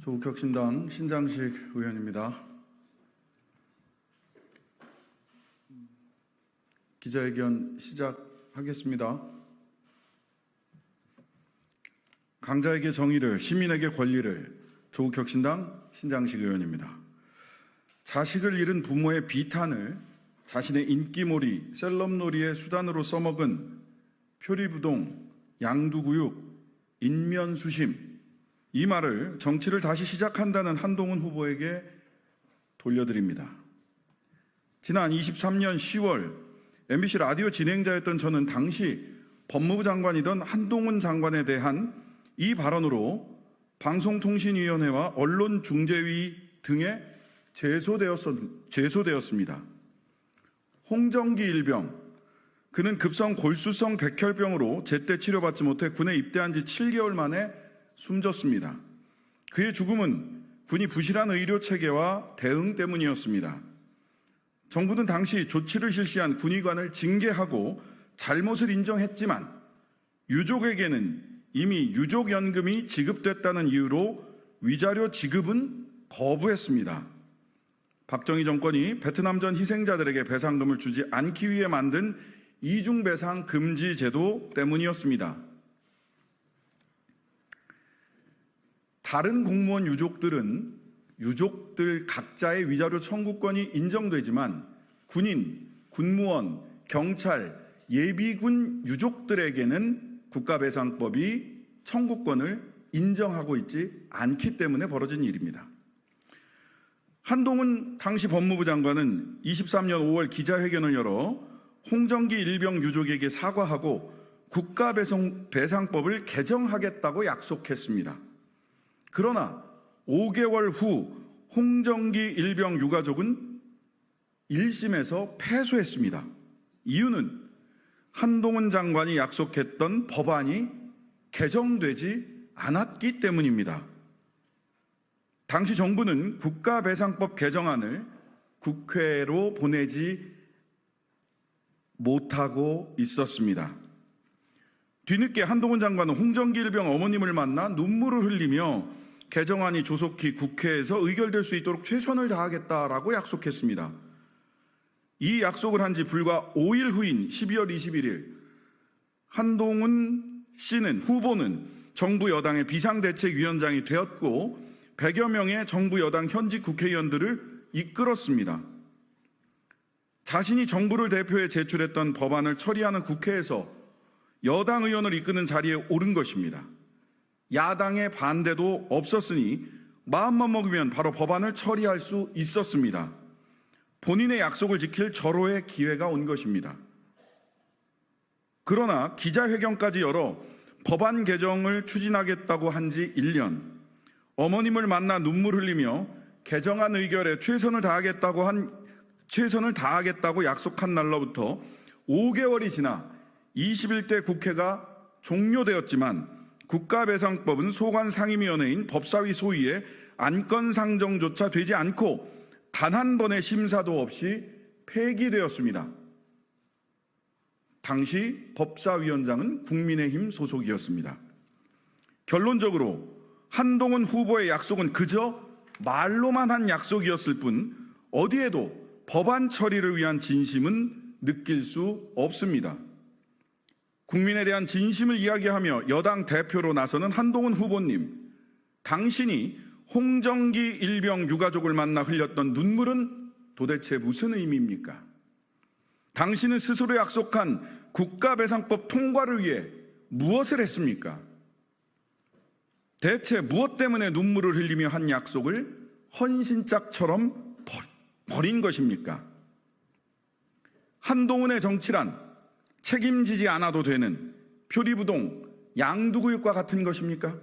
조국혁신당 신장식 의원입니다. 기자회견 시작하겠습니다. 강자에게 정의를, 시민에게 권리를, 조국혁신당 신장식 의원입니다. 자식을 잃은 부모의 비탄을 자신의 인기몰이, 셀럽놀이의 수단으로 써먹은 표리부동, 양두구육, 인면수심, 이 말을 정치를 다시 시작한다는 한동훈 후보에게 돌려드립니다. 지난 23년 10월 MBC 라디오 진행자였던 저는 당시 법무부 장관이던 한동훈 장관에 대한 이 발언으로 방송통신위원회와 언론중재위 등에 제소되었습니다. 홍정기 일병, 그는 급성 골수성 백혈병으로 제때 치료받지 못해 군에 입대한 지 7개월 만에 숨졌습니다. 그의 죽음은 군이 부실한 의료 체계와 대응 때문이었습니다. 정부는 당시 조치를 실시한 군의관을 징계하고 잘못을 인정했지만 유족에게는 이미 유족연금이 지급됐다는 이유로 위자료 지급은 거부했습니다. 박정희 정권이 베트남전 희생자들에게 배상금을 주지 않기 위해 만든 이중배상 금지 제도 때문이었습니다. 다른 공무원 유족들 각자의 위자료 청구권이 인정되지만 군인, 군무원, 경찰, 예비군 유족들에게는 국가배상법이 청구권을 인정하고 있지 않기 때문에 벌어진 일입니다. 한동훈 당시 법무부 장관은 23년 5월 기자회견을 열어 홍정기 일병 유족에게 사과하고 국가배상법을 개정하겠다고 약속했습니다. 그러나 5개월 후 홍정기 일병 유가족은 1심에서 패소했습니다. 이유는 한동훈 장관이 약속했던 법안이 개정되지 않았기 때문입니다. 당시 정부는 국가배상법 개정안을 국회로 보내지 못하고 있었습니다. 뒤늦게 한동훈 장관은 홍정기 일병 어머님을 만나 눈물을 흘리며 개정안이 조속히 국회에서 의결될 수 있도록 최선을 다하겠다라고 약속했습니다. 이 약속을 한 지 불과 5일 후인 12월 21일 한동훈 후보는 정부 여당의 비상대책위원장이 되었고 100여 명의 정부 여당 현직 국회의원들을 이끌었습니다. 자신이 정부를 대표해 제출했던 법안을 처리하는 국회에서 여당 의원을 이끄는 자리에 오른 것입니다. 야당의 반대도 없었으니 마음만 먹으면 바로 법안을 처리할 수 있었습니다. 본인의 약속을 지킬 절호의 기회가 온 것입니다. 그러나 기자회견까지 열어 법안 개정을 추진하겠다고 한 지 1년, 어머님을 만나 눈물 흘리며 개정안 의결에 최선을 다하겠다고 약속한 날로부터 5개월이 지나 21대 국회가 종료되었지만 국가배상법은 소관상임위원회인 법사위 소위의 안건상정조차 되지 않고 단 한 번의 심사도 없이 폐기되었습니다. 당시 법사위원장은 국민의힘 소속이었습니다. 결론적으로 한동훈 후보의 약속은 그저 말로만 한 약속이었을 뿐 어디에도 법안 처리를 위한 진심은 느낄 수 없습니다. 국민에 대한 진심을 이야기하며 여당 대표로 나서는 한동훈 후보님, 당신이 홍정기 일병 유가족을 만나 흘렸던 눈물은 도대체 무슨 의미입니까? 당신은 스스로 약속한 국가배상법 통과를 위해 무엇을 했습니까? 대체 무엇 때문에 눈물을 흘리며 한 약속을 헌신짝처럼 버린 것입니까? 한동훈의 정치란 책임지지 않아도 되는 표리부동, 양두구육과 같은 것입니까?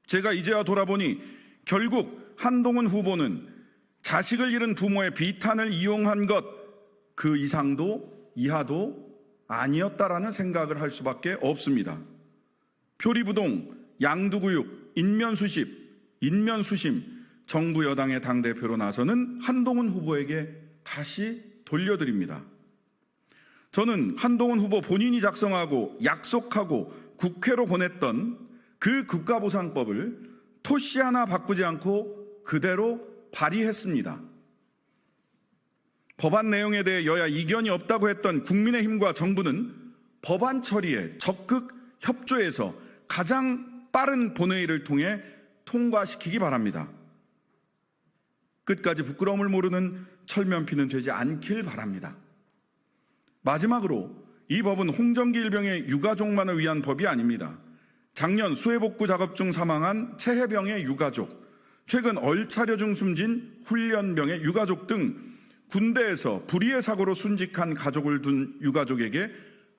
제가 이제야 돌아보니 결국 한동훈 후보는 자식을 잃은 부모의 비탄을 이용한 것, 그 이상도 이하도 아니었다라는 생각을 할 수밖에 없습니다. 표리부동, 양두구육, 인면수심, 정부 여당의 당대표로 나서는 한동훈 후보에게 다시 돌려드립니다. 저는 한동훈 후보 본인이 작성하고 약속하고 국회로 보냈던 그 국가보상법을 토시 하나 바꾸지 않고 그대로 발의했습니다. 법안 내용에 대해 여야 이견이 없다고 했던 국민의힘과 정부는 법안 처리에 적극 협조해서 가장 빠른 본회의를 통해 통과시키기 바랍니다. 끝까지 부끄러움을 모르는 철면피는 되지 않길 바랍니다. 마지막으로 이 법은 홍정기 일병의 유가족만을 위한 법이 아닙니다. 작년 수해복구 작업 중 사망한 체해병의 유가족, 최근 얼차려 중 숨진 훈련병의 유가족 등 군대에서 불의의 사고로 순직한 가족을 둔 유가족에게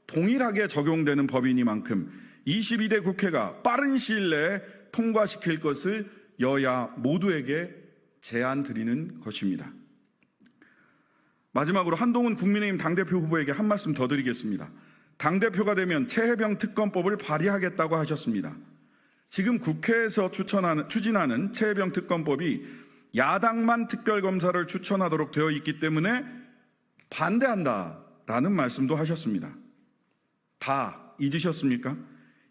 동일하게 적용되는 법이니만큼 22대 국회가 빠른 시일 내에 통과시킬 것을 여야 모두에게 제안드리는 것입니다. 마지막으로 한동훈 국민의힘 당대표 후보에게 한 말씀 더 드리겠습니다. 당대표가 되면 체해병 특검법을 발의하겠다고 하셨습니다. 지금 국회에서 추진하는 체해병 특검법이 야당만 특별검사를 추천하도록 되어 있기 때문에 반대한다라는 말씀도 하셨습니다. 다 잊으셨습니까?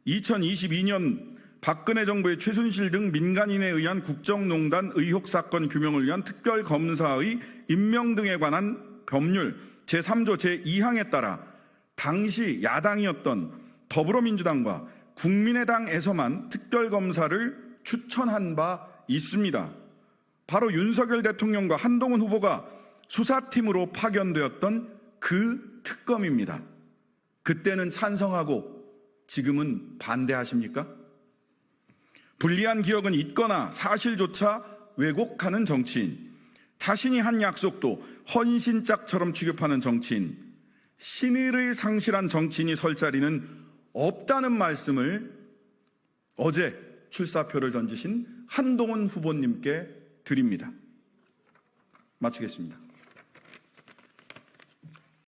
2022년 박근혜 정부의 최순실 등 민간인에 의한 국정농단 의혹 사건 규명을 위한 특별검사의 임명 등에 관한 법률 제3조 제2항에 따라 당시 야당이었던 더불어민주당과 국민의당에서만 특별검사를 추천한 바 있습니다. 바로 윤석열 대통령과 한동훈 후보가 수사팀으로 파견되었던 그 특검입니다. 그때는 찬성하고 지금은 반대하십니까? 불리한 기억은 잊거나 사실조차 왜곡하는 정치인, 자신이 한 약속도 헌신짝처럼 취급하는 정치인, 신의를 상실한 정치인이 설 자리는 없다는 말씀을 어제 출사표를 던지신 한동훈 후보님께 드립니다. 마치겠습니다.